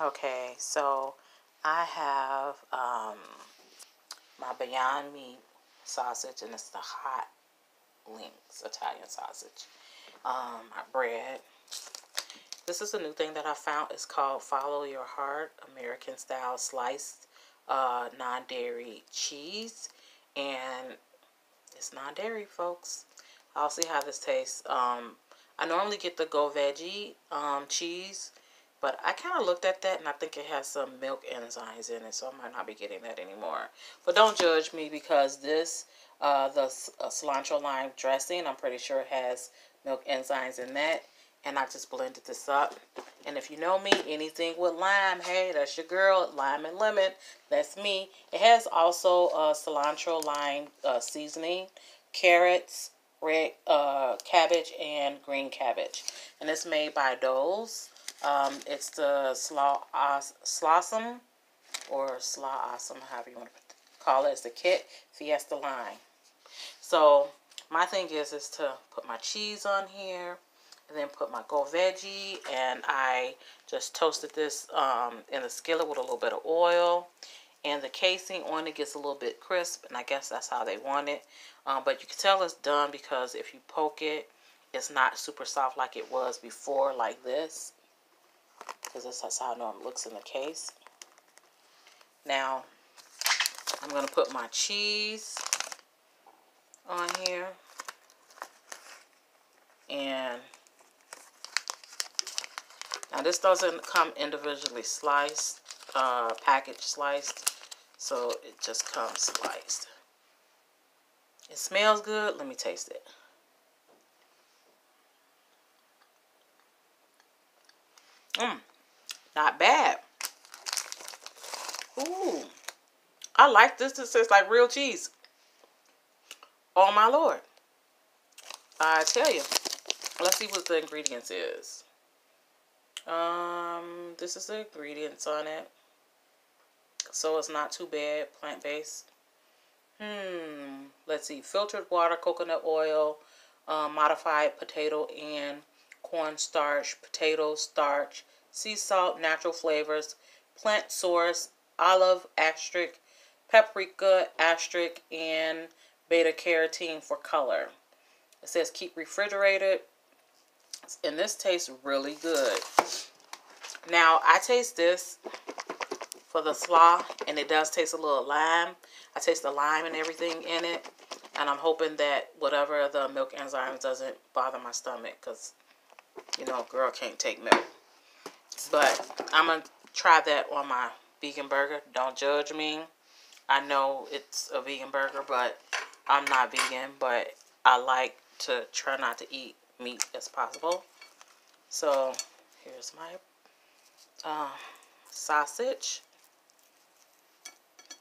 Okay, so I have my Beyond Meat sausage, and it's the hot links Italian sausage. My bread. This is a new thing that I found. It's called Follow Your Heart American Style Sliced non-dairy cheese, and it's non-dairy, folks. I'll see how this tastes. I normally get the Go Veggie cheese, but I kind of looked at that and I think it has some milk enzymes in it, so I might not be getting that anymore. But don't judge me, because this, the cilantro lime dressing, I'm pretty sure has milk enzymes in that. And I just blended this up. And if you know me, anything with lime, hey, that's your girl. Lime and lemon, that's me. It has also cilantro lime seasoning, carrots, red cabbage, and green cabbage. And it's made by Doles. It's the Slawesome, or Slawesome, however you want to call it. It's the kit Fiesta Line. So my thing is to put my cheese on here, and then put my Go Veggie, and I just toasted this in a skillet with a little bit of oil, and the casing on it gets a little bit crisp, and I guess that's how they want it. But you can tell it's done because if you poke it, it's not super soft like it was before, like this, because that's how I know it looks in the case. Now I'm going to put my cheese on here, and now this doesn't come individually sliced, package sliced, so it just comes sliced. It smells good. Let me taste it. Not bad. Ooh, I like this. This tastes like real cheese. Oh my Lord. I tell you. Let's see what the ingredients is. This is the ingredients on it. So it's not too bad. Plant-based. Let's see. Filtered water, coconut oil, modified potato and cornstarch, potato starch, sea salt, natural flavors, plant source, olive asterisk, paprika asterisk, and beta carotene for color. It says keep refrigerated. And this tastes really good. Now, I taste this for the slaw, and it does taste a little lime. I taste the lime and everything in it. And I'm hoping that whatever the milk enzymes doesn't bother my stomach, because, you know, a girl can't take milk. But I'm going to try that on my vegan burger. Don't judge me. I know it's a vegan burger, but I'm not vegan. But I like to try not to eat meat as possible. So here's my sausage,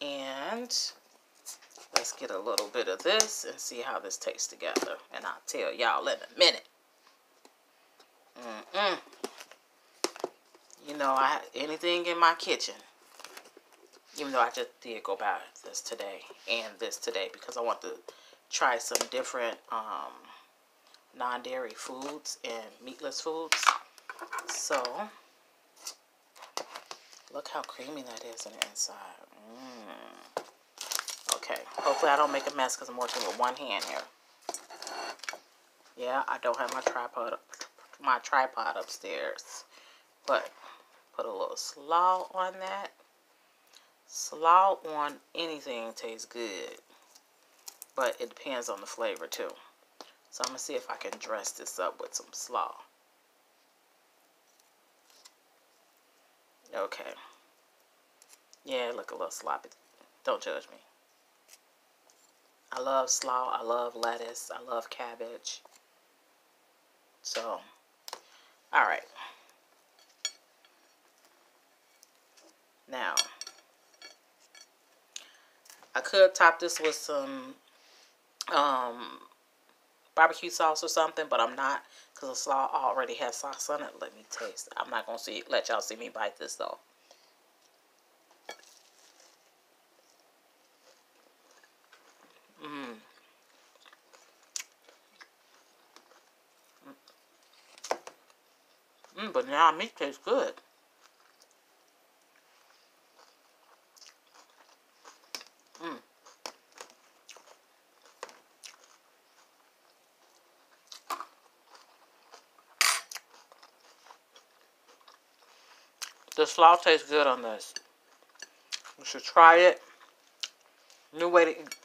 and let's get a little bit of this and see how this tastes together, and I'll tell y'all in a minute. You know, anything in my kitchen, even though I just did go buy this today and this today, because I want to try some different non-dairy foods and meatless foods. So look how creamy that is on the inside. Okay, hopefully I don't make a mess because I'm working with one hand here. Yeah, I don't have my tripod upstairs, but put a little slaw on that. Slaw on anything tastes good, but it depends on the flavor too. So I'm going to see if I can dress this up with some slaw. Okay. Yeah, look a little sloppy. Don't judge me. I love slaw. I love lettuce. I love cabbage. So, alright. Now, I could top this with some barbecue sauce or something, but I'm not, because the slaw already has sauce on it. Let me taste it. I'm not going to let y'all see me bite this though. But now meat tastes good. The slaw tastes good on this. You should try it. New way to eat.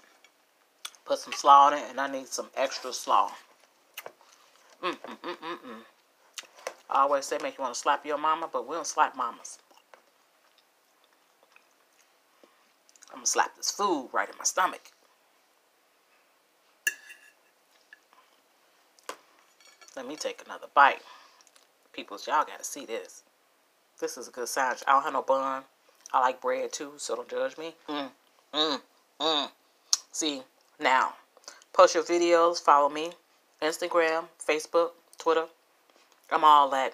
Put some slaw in it, and I need some extra slaw. I always say make you want to slap your mama, but we don't slap mamas. I'm going to slap this food right in my stomach. Let me take another bite. Peoples, y'all got to see this. This is a good sandwich. I don't have no bun. I like bread too, so don't judge me. See, now, post your videos. Follow me. Instagram, Facebook, Twitter. I'm all at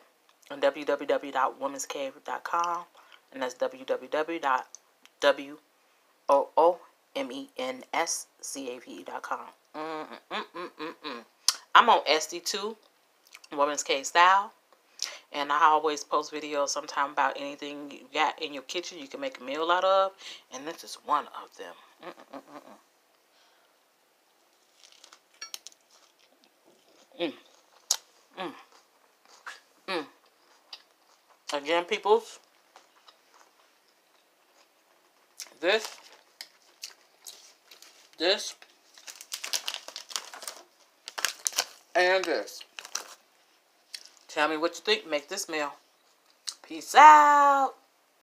www.womenscave.com. And that's www.woomenscave.com. I'm on SD too, WoomenscaveStyle. And I always post videos sometime about anything you got in your kitchen you can make a meal out of. And this is one of them. Again, peoples, this, and this. Tell me what you think. Make this meal. Peace out.